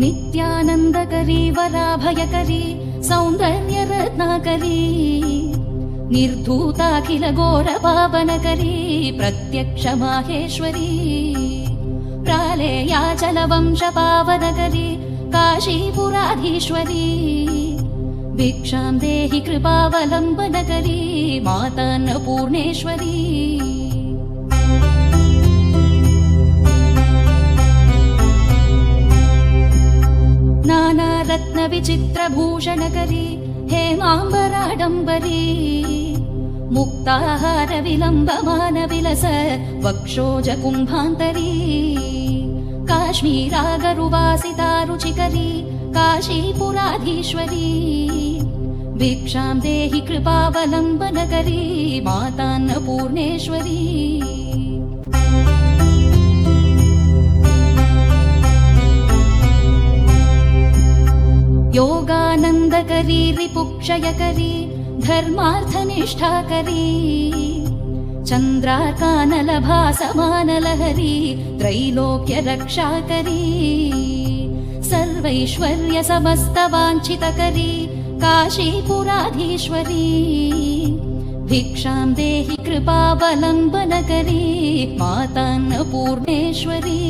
नित्यानन्दकरी वराभयकरी सौन्दर्यरत्नाकरी निर्धूताखिल घोरपावनकरी प्रत्यक्ष माहेश्वरी प्रालेयाचलवंशपावनकरी काशीपुराधीश्वरी भिक्षां देहि कृपावलम्बनकरी मातान्नपूर्णेश्वरी नानारत्नविचित्रभूषणकरी हेमाम्बराडम्बरी मुक्ताहारविलम्बमानविलस वक्षोजकुम्भान्तरी काश्मीरागरुवासितारुचिकरी काशीपुराधीश्वरी भिक्षां देहि कृपावलम्बनकरी मातान्नपूर्णेश्वरी योगानन्दकरी रिपुक्षयकरी धर्मार्थनिष्ठाकरी चन्द्रार्कानलभासमानलहरी त्रैलोक्यरक्षाकरी सर्वैश्वर्यसमस्तवाञ्छितकरी काशीपुराधीश्वरी भिक्षां देहि कृपावलम्बनकरी मातान्नपूर्णेश्वरी।